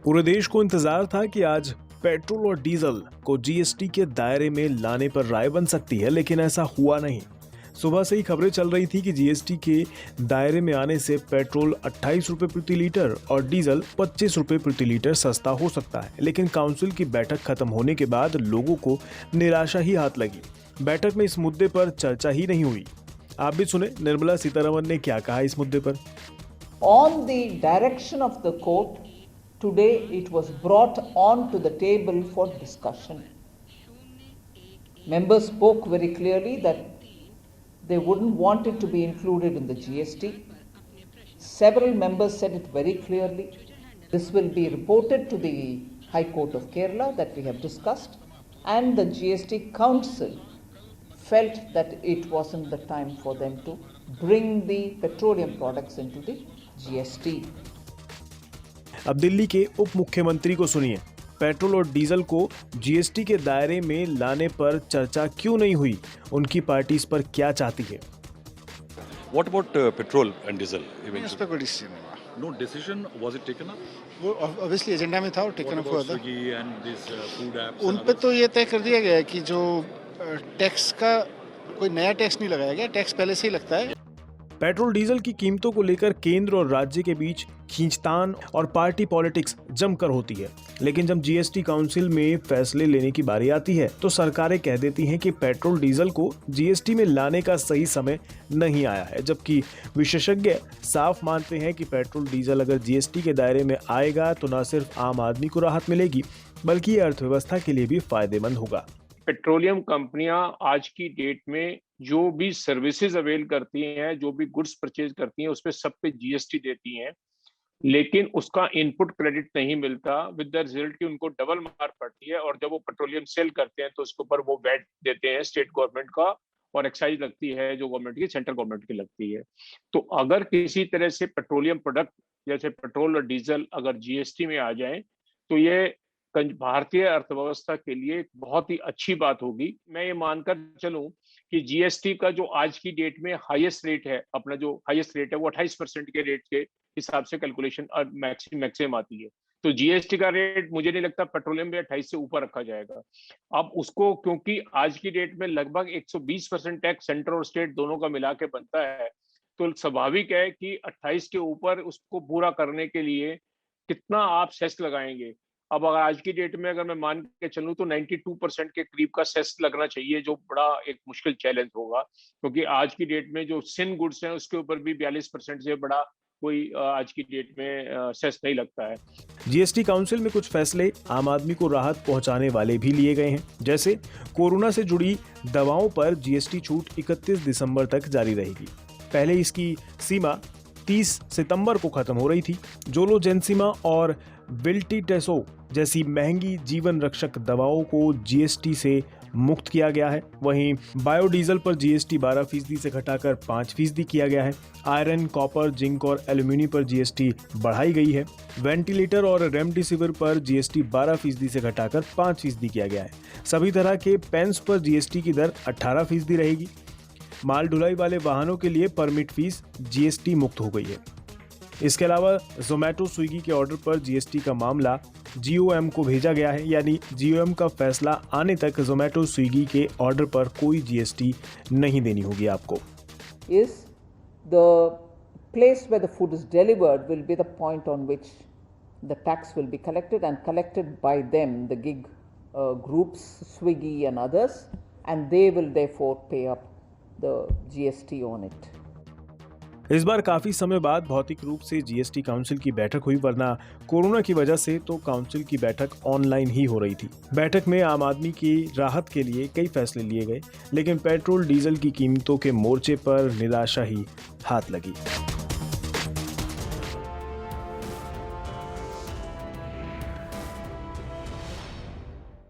पूरे देश को इंतजार था कि आज पेट्रोल और डीजल को जीएसटी के दायरे में लाने पर राय बन सकती है, लेकिन ऐसा हुआ नहीं। सुबह से ही खबरें चल रही थी कि जीएसटी के दायरे में आने से पेट्रोल 28 रुपए प्रति लीटर और डीजल 25 रुपए प्रति लीटर सस्ता हो सकता है। लेकिन काउंसिल की बैठक खत्म होने के बाद लोगों को निराशा ही हाथ लगी। बैठक में इस मुद्दे पर चर्चा ही नहीं हुई। आप भी सुने निर्मला सीतारमण ने क्या कहा इस मुद्दे पर। On the direction of the court, today it was brought on to the table for discussion. Members spoke very clearly that they wouldn't want it to be included in the GST. Several members said it very clearly. This will be reported to the High Court of Kerala that we have discussed, and the GST Council felt that it wasn't the time for them to bring the petroleum products into the GST. अब दिल्ली के उप मुख्यमंत्री को सुनिए, petrol और diesel को GST के दायरे में लाने पर चर्चा क्यों नहीं हुई, उनकी पार्टी इस पर क्या चाहती है। What about petrol and diesel? इस पे कोई डिसीजन नहीं हुआ। No decision was it taken up? वो ऑब्वियसली एजेंडा में था और टेकन अप हुआ था। Swiggy and these food apps. उन पे तो ये तय कर दिया गया है कि जो टैक्स का कोई नया टैक्स नहीं लगाया गया, टैक्स पहले से ही लगता है। पेट्रोल डीजल की कीमतों को लेकर केंद्र और राज्य के बीच खींचतान और पार्टी पॉलिटिक्स जमकर होती है, लेकिन जब जीएसटी काउंसिल में फैसले लेने की बारी आती है तो सरकारें कह देती हैं कि पेट्रोल डीजल को जीएसटी में लाने का सही समय नहीं आया है, जबकि विशेषज्ञ साफ मानते हैं कि पेट्रोल डीजल अगर जीएसटी के दायरे में आएगा तो न सिर्फ आम आदमी को राहत मिलेगी बल्कि ये अर्थव्यवस्था के लिए भी फायदेमंद होगा। पेट्रोलियम कंपनियां आज की डेट में जो भी सर्विसेज अवेल करती हैं, जो भी गुड्स परचेज करती हैं, उस पे सब पे जीएसटी देती हैं, लेकिन उसका इनपुट क्रेडिट नहीं मिलता, विद द रिजल्ट कि उनको डबल मार पड़ती है। और जब वो पेट्रोलियम सेल करते हैं तो उसके ऊपर वो वैट देते हैं स्टेट गवर्नमेंट का, और एक्साइज लगती है जो गवर्नमेंट की, सेंट्रल गवर्नमेंट की लगती है। तो अगर किसी तरह से पेट्रोलियम प्रोडक्ट जैसे पेट्रोल और डीजल अगर जीएसटी में आ जाए तो ये भारतीय अर्थव्यवस्था के लिए बहुत ही अच्छी बात होगी। मैं ये मानकर चलूं कि जीएसटी का जो आज की डेट में हाईएस्ट रेट है, अपना जो हाईएस्ट रेट है वो 28% के रेट के हिसाब से कैलकुलेशन और मैक्सिमम आती है। तो जीएसटी का रेट मुझे नहीं लगता पेट्रोलियम में 28 से ऊपर रखा जाएगा। अब उसको, क्योंकि आज की डेट में लगभग 120% टैक्स सेंटर और स्टेट दोनों का मिला के बनता है, तो स्वाभाविक है कि 28 के ऊपर उसको पूरा करने के लिए कितना आप सेस लगाएंगे। अब अगर आज की डेट में अगर मैं मान के चलूं तो 92% के करीब का सेस लगना चाहिए, जो बड़ा एक मुश्किल चैलेंज होगा, क्योंकि आज की डेट में जो सिन गुड्स हैं उसके ऊपर भी 42% से बड़ा कोई आज की डेट में सेस नहीं लगता है। जीएसटी काउंसिल में कुछ फैसले आम आदमी को राहत पहुंचाने वाले भी लिए गए हैं, जैसे कोरोना से जुड़ी दवाओं पर जीएसटी छूट 31 दिसंबर तक जारी रहेगी। पहले इसकी सीमा 30 सितंबर को खत्म हो रही थी। जोलोजेंसिमा और विल्टीटेसो जैसी महंगी जीवन रक्षक दवाओं को जीएसटी से मुक्त किया गया है। वहीं बायोडीजल पर जीएसटी 12% से घटाकर 5% किया गया है। आयरन, कॉपर, जिंक और एल्यूमिनियम पर जीएसटी बढ़ाई गई है। वेंटिलेटर और रेमडेसिविर पर जीएसटी 12% से घटाकर 5% किया गया है। सभी तरह के पेन्स पर जीएसटी की दर 18% रहेगी। माल ढुलाई वाले वाहनों के लिए परमिट फीस जीएसटी मुक्त हो गई है। इसके अलावा जोमेटो, स्विगी के ऑर्डर पर जीएसटी का मामला जीओएम को भेजा गया है, यानी जीओएम का फैसला आने तक जोमेटो, स्विगी के ऑर्डर पर कोई जीएसटी नहीं देनी होगी आपको। Is the place where the food is delivered will be the point on which the tax will be collected, and collected by them, the gig groups, Swiggy and others, and they will therefore pay up the GST on it. इस बार काफी समय बाद भौतिक रूप से GST council की बैठक हुई, वरना कोरोना की वजह से तो काउंसिल की बैठक ऑनलाइन ही हो रही थी। बैठक में आम आदमी की राहत के लिए कई फैसले लिए गए, लेकिन पेट्रोल डीजल की कीमतों के मोर्चे पर निराशा ही हाथ लगी।